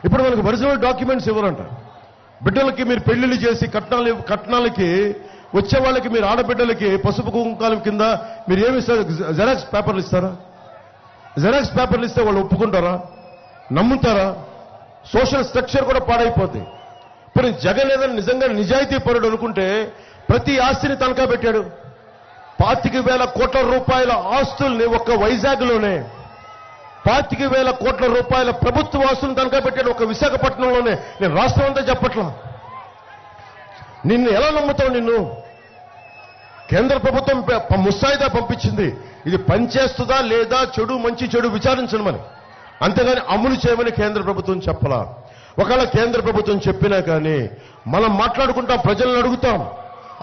ఇప్పుడు మనకు original documents ఇవ్వరంట. బిడ్డలకి మీరు పెళ్లిళ్ళు చేసి కట్నాలకి వచ్చే వాళ్ళకి మీరు ఆడబిడ్డలకి పసుపు కుంకాల కింద మీరు ఏమి ఇస్తారు? జెరాక్స్ పేపర్లు ఇస్తారా? జెరాక్స్ పేపర్లు ఇస్తే వాళ్ళు ఒప్పుకుంటారా? నమ్ముతారా? సోషల్ స్ట్రక్చర్ కూడా పాడైపోతుంది. ఇప్పుడు జగన్ ఏదైనా నిజంగా నిజాయితీ పరుడు అనుకుంటే ప్రతి ఆస్తిని తనఖా పెట్టాడు. 25,000 కోట్ల రూపాయల ఆస్తుల్ని ఒక్క వైజాగ్లోనే 25,000 కోట్ల రూపాయల ప్రభుత్వ ఆస్తులను తనఖా పెట్టాడు ఒక విశాఖపట్నంలోనే. నేను రాష్ట్రం అంతా చెప్పట్లా. నిన్ను ఎలా నమ్ముతావు? నిన్ను కేంద్ర ప్రభుత్వం ముసాయిదా పంపించింది. ఇది పనిచేస్తుందా లేదా, మంచి చెడు విచారించమని, అంతేగాని అమలు చేయమని కేంద్ర ప్రభుత్వం చెప్పలా. ఒకవేళ కేంద్ర ప్రభుత్వం చెప్పినా కానీ మనం మాట్లాడుకుంటాం, ప్రజలను అడుగుతాం,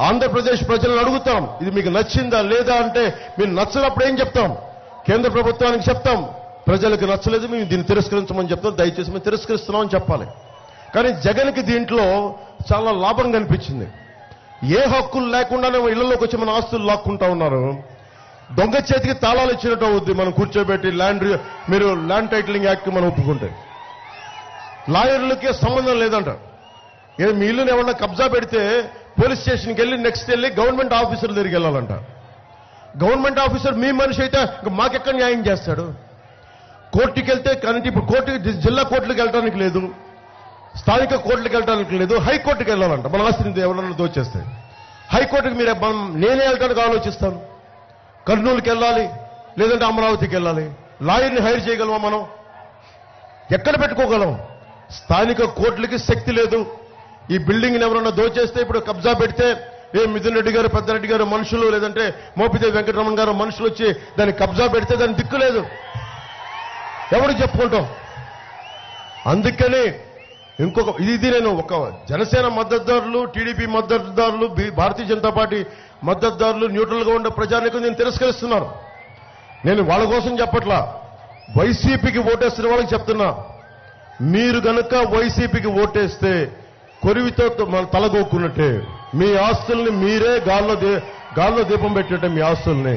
ఆంధ్రప్రదేశ్ ప్రజలను అడుగుతాం, ఇది మీకు నచ్చిందా లేదా అంటే మీరు నచ్చనప్పుడు ఏం చెప్తాం? కేంద్ర ప్రభుత్వానికి చెప్తాం, ప్రజలకు నచ్చలేదు, మేము దీన్ని తిరస్కరించమని చెప్తాం, దయచేసి మేము తిరస్కరిస్తున్నామని చెప్పాలి. కానీ జగన్కి దీంట్లో చాలా లాభం కనిపించింది. ఏ హక్కులు లేకుండానే ఇళ్లలోకి వచ్చి మన ఆస్తులు లాక్కుంటా ఉన్నారు. దొంగ చేతికి తాళాలు ఇచ్చినట్టు అవుద్ది. మనం కూర్చోబెట్టి మీరు ల్యాండ్ టైటిలింగ్ యాక్ట్ మనం ఒప్పుకుంటే లాయర్లకే సంబంధం లేదంట. మీ ఇల్లుని ఏమన్నా కబ్జా పెడితే పోలీస్ స్టేషన్కి వెళ్ళి నెక్స్ట్ వెళ్ళి గవర్నమెంట్ ఆఫీసర్ దగ్గరికి వెళ్ళాలంట. గవర్నమెంట్ ఆఫీసర్ మీ మనిషి అయితే మాకెక్కడ న్యాయం చేస్తాడు? కోర్టుకి వెళ్తే కానీ ఇప్పుడు జిల్లా కోర్టులకు వెళ్ళడానికి లేదు, స్థానిక కోర్టులకు వెళ్ళడానికి లేదు, హైకోర్టుకి వెళ్ళాలంట. మన ఆస్తిని ఎవరన్నా దోచేస్తే హైకోర్టుకి నేనే వెళ్ళడానికి ఆలోచిస్తాను. కర్నూలుకి వెళ్ళాలి, లేదంటే అమరావతికి వెళ్ళాలి. లాయర్ని హైర్ చేయగలమా మనం? ఎక్కడ పెట్టుకోగలం? స్థానిక కోర్టులకి శక్తి లేదు. ఈ బిల్డింగ్ని ఎవరన్నా దోచేస్తే ఇప్పుడు కబ్జా పెడితే మిథున్ రెడ్డి గారు, పెద్దరెడ్డి గారు మనుషులు, లేదంటే మోపిదేవి వెంకటరమణ గారు మనుషులు వచ్చి దాన్ని కబ్జా పెడితే దాని దిక్కు లేదు, ఎవరు చెప్పుకుంటాం? అందుకని ఇది నేను ఒక జనసేన మద్దతుదారులు, టీడీపీ మద్దతుదారులు, భారతీయ జనతా పార్టీ మద్దతుదారులు, న్యూట్రల్ గా ఉండే ప్రజానికం నేను తిరస్కరిస్తున్నాను. నేను వాళ్ళ కోసం చెప్పట్లా, వైసీపీకి ఓటేస్తున్న వాళ్ళకి చెప్తున్నా. మీరు గనక వైసీపీకి ఓటేస్తే కొరివితో మన తలగొక్కున్నట్టే. మీ ఆస్తుల్ని మీరే గాల్లో దీపం పెట్టినట్టే. మీ ఆస్తుల్ని